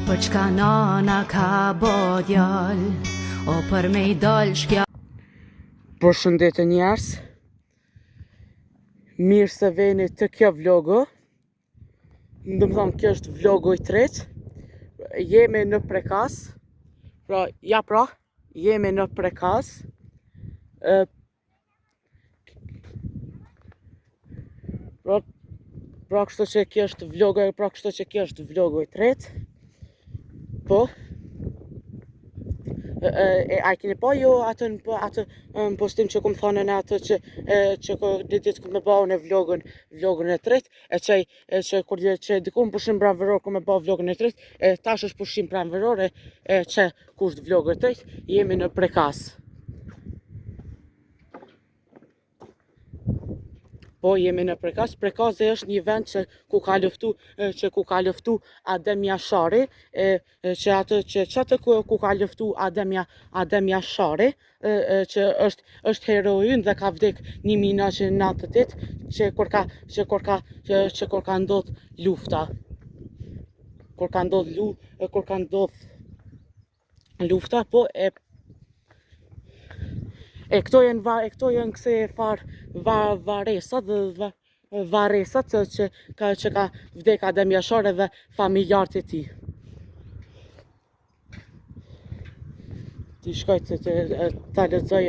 për çka nana ka bo djall, o për me I dal shkja. Përshëndetje njerëz. Mirë se veni të kjo vlogu. Më thonë kjo është vlogu I tretë. Jemi në Prekas. Jemi në Prekas. Pra kështu që kjo është vlogu I tretë. Po. A keni pa jo atë në postim që këmë thonë në atë që ditë këmë bëu në vlogun e tretë, që kur që diku në pushim pranveror këmë bëu vlogun e tretë, tash është pushim pranveror që kusht vlogu e tretë, jemi në Prekas. Po, jemi në Prekas. Prekazi është një vend që ku ka luftu Adem Jashari, që ku ka luftu Adem Jashari, që është hero ynë dhe ka vdek 1998, që kur ka ndodh lufta. Kur ka ndodh lufta, po këto janë këse varesat që ka vdek Adem Jashari dhe familjarët e tij. Ti shkoj ta lexoj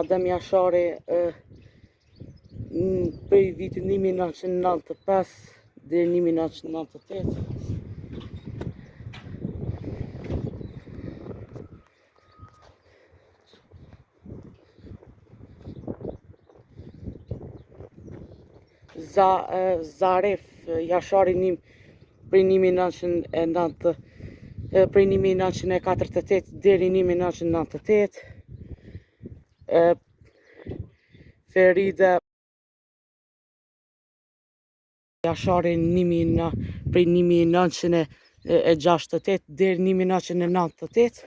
Adem Jashari prej vitit 1995 deri 1998. Zaref Jashari prej 1948 deri 1998. Ferida Jashari prej 1968 deri 1998.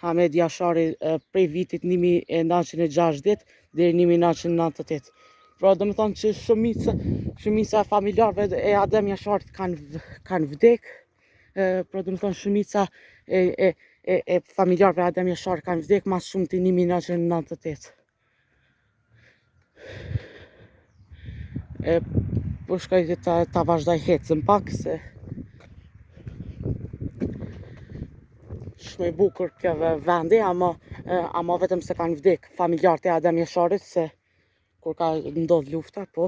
Hamed Jashari prej vitit 1960 deri 1998. Pra do më thonë që shumica e familjarëve e Adem Jasharit kanë vdek. Pra do më thonë shumica e familjarëve e Adem Jasharit kanë vdek mas shumë të 1998. Po shkoj ta vazhdoj hecën pak se shumë I bukur kjo vendi, ama vetëm se kanë vdek familjarët e Adem Jasharit se kur ka ndodh lufta, po.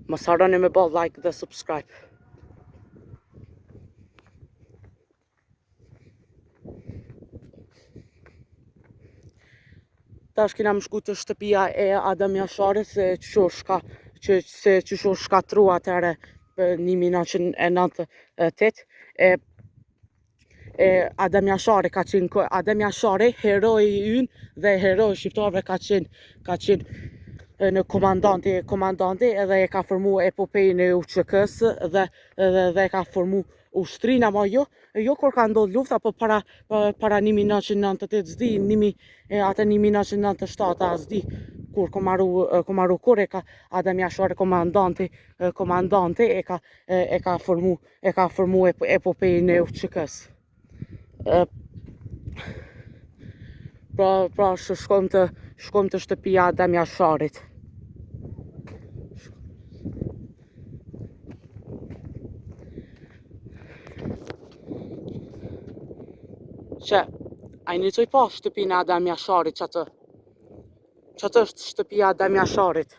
Mos harroni me bë like dhe subscribe. Tash kena më shku të shtëpia e Adem Jasharit se që shkatru atëre për 1998. Adem Jashari, heroi ynë dhe heroi shqiptarëve ka qenë në komandanti edhe e ka formu epopejën e UÇK-s dhe e ka formu ushtrinë, ama jo kur ka ndodhur lufta, po para 1998 s'di, atë 1997 s'di kur ka marru kur e ka Adem Jashari komandanti e ka formu epopejën e UÇK-s. Pra shkom të shtëpia Adem Jasharit. Që, a I njëtoj pa shtëpinë Adem Jasharit që atë është shtëpia Adem Jasharit.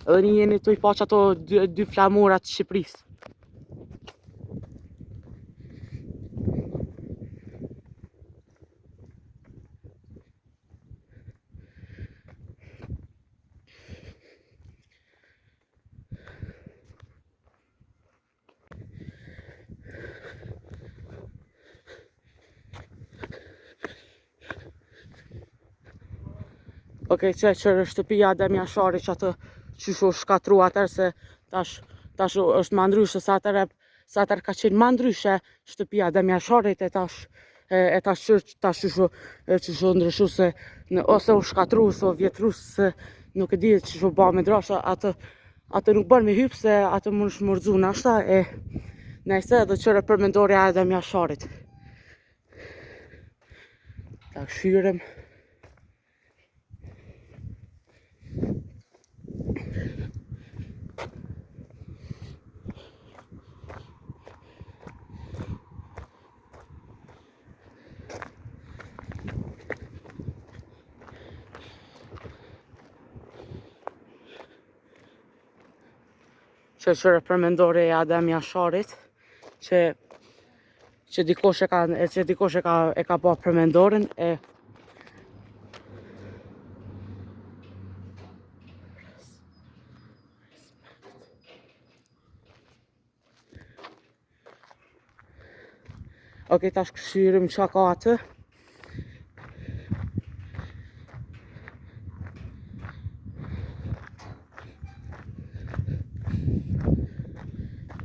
Edhe një jeni të I pa që ato dy flamurat të Shqipërisë. Okej, që shtëpia Adem Jashari që atë qyshu shkatru atër se tash është ma ndryshe sa atër ka qenë ma ndryshe shtëpia Adem Jasharit e tash qyshu ndryshu se ose u shkatru ose u vjetru se nuk e di qyshu ba me drasha atë nuk bën me hyp se atë mund shmurzu nashta e nejse edhe qëre përmendorja Adem Jasharit. Ta këshyrem. Qëre përmendore e Adem Jasharit që dikosh e ka ba përmendoren e Okej, tash këshyrim qa ka atë.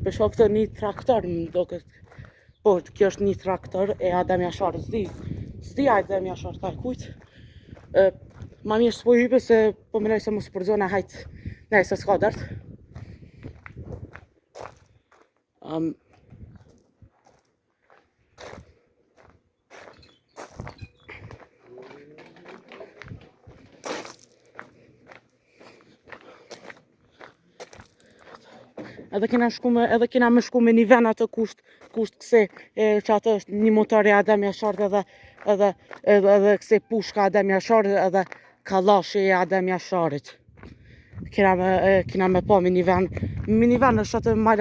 Për shkak të një traktor më duket. Po, kjo është një traktor e Adem Jasharit. S'di Adem Jasharit ka kujt. Ma mirë s'po hype se po menoj se mos përzona hajt. Nej, se s'ka dërt. Edhe kena me shku me një ven atë kusht këse që atë është një motor e Adem Jasharit edhe këse pushka Adem Jasharit edhe kallashi e Adem Jasharit. Kena me pa minivan është atë ma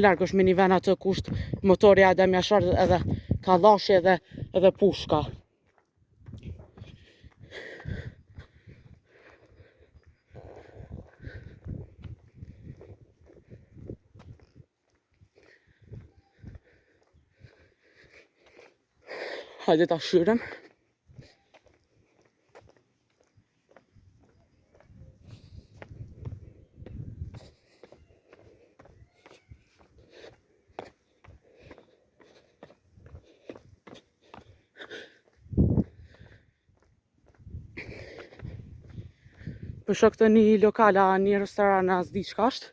larg është minivan atë kusht motori e Adem Jasharit edhe kallashi edhe pushka. Hajde ta shyrem. Për shkak të një lokala, një restoran as di çka është.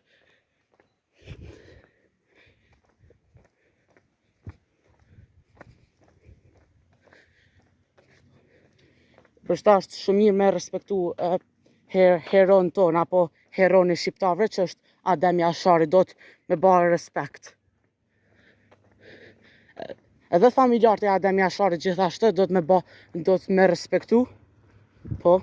Për shta është shumë mirë me respektu heron ton, apo heron e shqiptarve që është Adem Jashari, do të me bërë respekt. Edhe familjarët e Adem Jashari gjithashtë do të me respektu, po.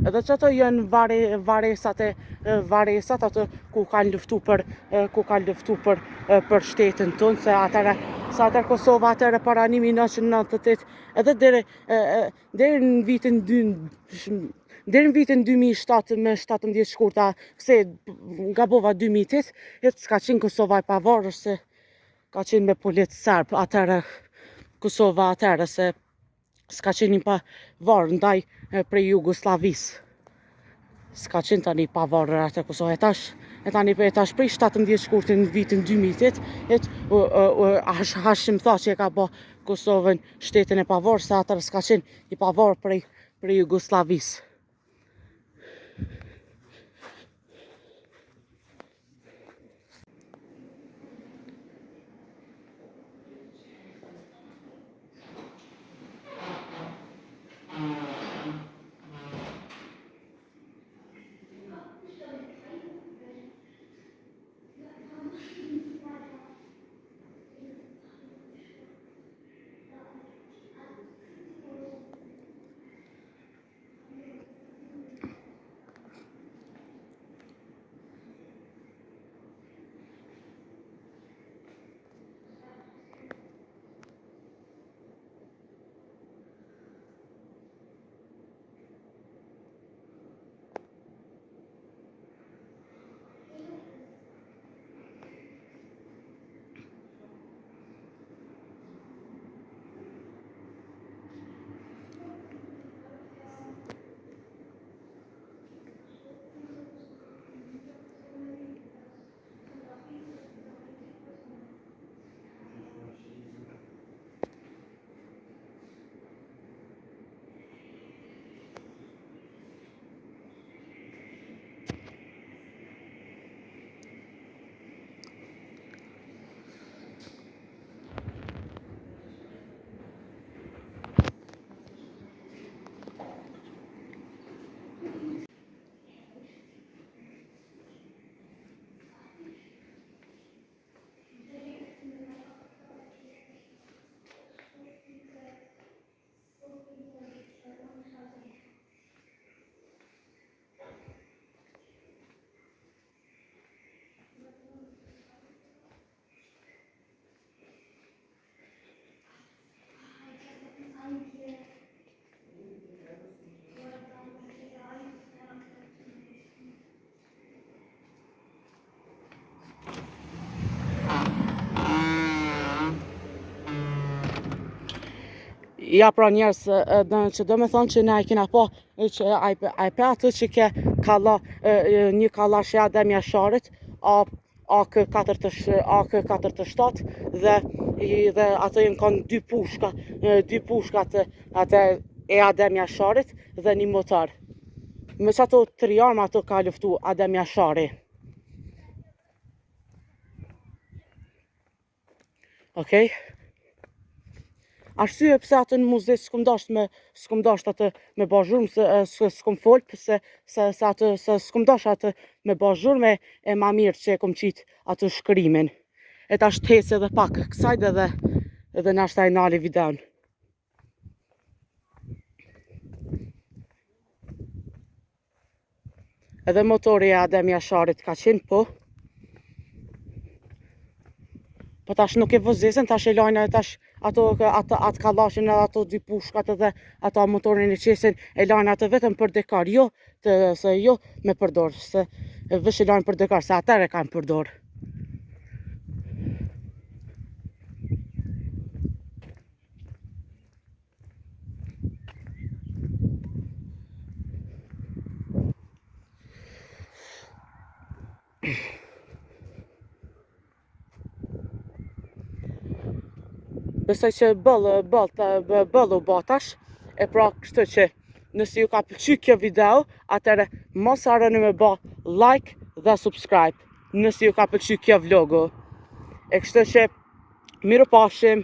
Edhe që ato janë varesat atë ku kanë luftu për shtetin tonë, se atër Kosova atër para 1998, edhe deri në vitin 2007 me 17 shkurta, këse gabova 2008, s'ka qenë Kosova e pavarur, se ka qenë me politë serb, atër Kosova atër, se s'ka qenë një pavarur ndaj prej Jugoslavisë. S'ka qenë tani pavarur atë Kosova. E tani prej 17 shkurtin në vitin 2008, Hashim tha që e ka ba Kosovën shtetin e pavarur, se atër s'ka qenë i pavarur prej Jugoslavisë. Ja pra njerës që do me thonë që ne e kena po që ai pe atë që ke kalla një kallash e Adem Jasharit AK-47 dhe atë jenë kanë dy pushka atë e Adem Jasharit dhe një motor. Me që ato 3 armë ato ka luftu Adem Jashari. Okej? Arsye pse atë në muze s'kom dasht atë me ba zhurmë, s'kom fol, se atë s'kom dasht atë me ba zhurmë e ma mirë që e kom qitë atë shkrimin. E ta shtec edhe pak kësajt edhe nashta e nali videon. Edhe motori e Adem Jasharit ka qenë po tash nuk e vëzesen, tash e lajnë atë kallashin edhe ato dy pushkat edhe ato motorin e qesin e lajnë atë vetëm për dekar, jo me përdor, se vesh e lajnë për dekar, se atër e kanë përdor. Besoj që bëllu batash, e pra kështu që nëse ju ka pëlqy kjo video, atëre mos harroni me ba like dhe subscribe, nëse ju ka pëlqy kjo vlogu. E kështu që miru pafshim.